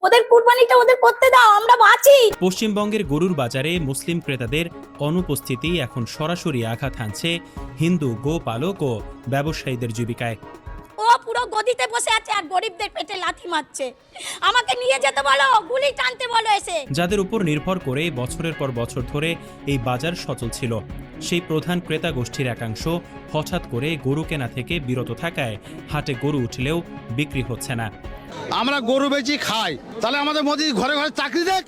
ওদের কুরবানিটা ওদের করতে দাও, আমরা বাঁচি। পশ্চিমবঙ্গের গরুর বাজারে মুসলিম ক্রেতাদের অনুপস্থিতি এখন সরাসরি আঘাত হানছে হিন্দু গোপালক ও ব্যবসায়ীদের জীবিকায়। ও পুরো গদিতে বসে আছে আর গরিবদের পেটে লাথি মারছে। আমাকে নিয়ে যেতে বলো, গুলি টানতে বলো এসে। যাদের উপর নির্ভর করে বছরের পর বছর ধরে এই বাজার সচল ছিল, সেই প্রধান ক্রেতা গোষ্ঠীর একাংশ হঠাৎ করে গরু কেনা থেকে বিরত থাকায় হাটে গরু উঠলেও বিক্রি হচ্ছে না। আমরা গরু বেচি খাই, তাহলে আমাদের মোদি ঘরে ঘরে চাকরি দেখ,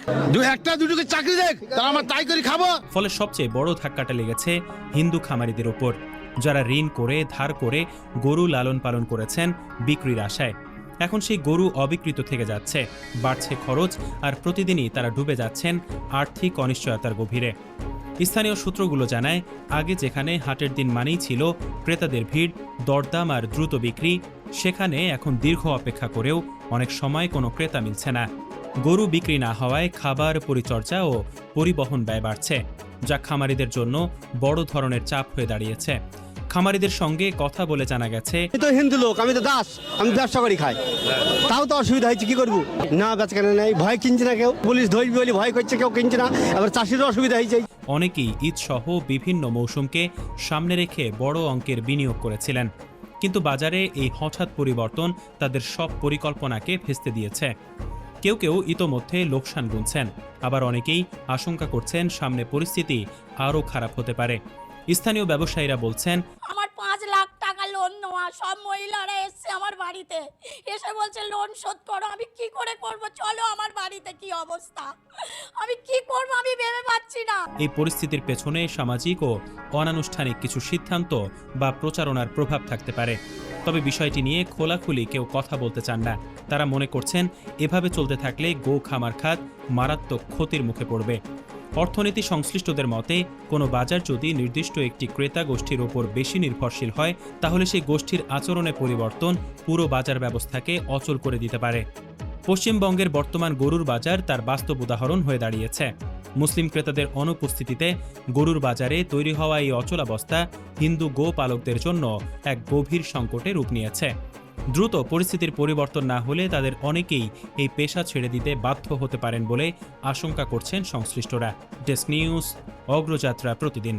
একটা দুটোকে চাকরি দেখ, তাহলে আমরা তাই করে খাবো। ফলে সবচেয়ে বড় ধাক্কাটা লেগেছে হিন্দু খামারিদের ওপর, যারা ঋণ করে ধার করে গরু লালন পালন করেছেন বিক্রির আশায়। এখন সেই গরু অবিকৃত থেকে যাচ্ছে, বাড়ছে খরচ, আর প্রতিদিনই তারা ডুবে যাচ্ছেন আর্থিক অনিশ্চয়তার গভীরে। স্থানীয় সূত্রগুলো জানায়, আগে যেখানে হাটের দিন মানেই ছিল ক্রেতাদের ভিড়, দরদাম আর দ্রুত বিক্রি, সেখানে এখন দীর্ঘ অপেক্ষা করেও অনেক সময় কোনো ক্রেতা মিলছে না। গরু বিক্রি না হওয়ায় খাবার, পরিচর্যা ও পরিবহন ব্যয় বাড়ছে, যা খামারিদের জন্য বড় ধরনের চাপ হয়ে দাঁড়িয়েছে। খামারিদের সঙ্গে কথা বলে জানা গেছে, আমি তো হিন্দু লোক, আমি তো দাস, আমি ব্যবসা করি খাই, তাও তো অসুবিধা হয়েছে, কি করবো? না বেচাকেনা নেই, ভয় কিনছে না কেউ, পুলিশ ধরবে বলে ভয় করছে, কেউ কিনছে না। আবার চাষিরও অসুবিধা হয়েছে। অনেকেই ঈদ সহ বিভিন্ন মৌসুমকে সামনে রেখে বড় অঙ্কের বিনিয়োগ করেছিলেন, কিন্তু বাজারে এই হঠাৎ পরিবর্তন তাদের সব পরিকল্পনাকে ভেস্তে দিয়েছে। কেউ কেউ ইতোমধ্যে লোকসান গুনছেন, আবার অনেকেই আশঙ্কা করছেন সামনে পরিস্থিতি আরও খারাপ হতে পারে। স্থানীয় ব্যবসায়ীরা বলছেন, আমার 5 লাখ টাকা লোন নেওয়া, সব মহিলারা এসছে আমার বাড়িতে, এসে বলছে লোন শোধ করো। আমি কি করে করব? চলো আমার বাড়িতে কি অবস্থা, আমি কি করব আমি ভেবে পাচ্ছি না। এই পরিস্থিতির পেছনে সামাজিক ও অনানুষ্ঠানিক কিছু সিদ্ধান্ত বা প্রচারণার প্রভাব থাকতে পারে, তবে বিষয়টি নিয়ে খোলাখুলি কেউ কথা বলতে চান না। তারা মনে করছেন, এভাবে চলতে থাকলে গো খামার খাত মারাত্মক ক্ষতির মুখে পড়বে। অর্থনীতি সংশ্লিষ্টদের মতে, কোনো বাজার যদি নির্দিষ্ট একটি ক্রেতা গোষ্ঠীর ওপর বেশি নির্ভরশীল হয়, তাহলে সেই গোষ্ঠীর আচরণে পরিবর্তন পুরো বাজার ব্যবস্থাকে অচল করে দিতে পারে। পশ্চিমবঙ্গের বর্তমান গরুর বাজার তার বাস্তব উদাহরণ হয়ে দাঁড়িয়েছে। মুসলিম ক্রেতাদের অনুপস্থিতিতে গরুর বাজারে তৈরি হওয়া এই অচলাবস্থা হিন্দু গো পালকদের জন্য এক গভীর সংকটে রূপ নিয়েছে। দ্রুত পরিস্থিতির পরিবর্তন না হলে তাদের অনেকেই এই পেশা ছেড়ে দিতে বাধ্য হতে পারেন বলে আশঙ্কা করছেন সংশ্লিষ্টরা। ডেস্ক নিউজ, অগ্রযাত্রা প্রতিদিন।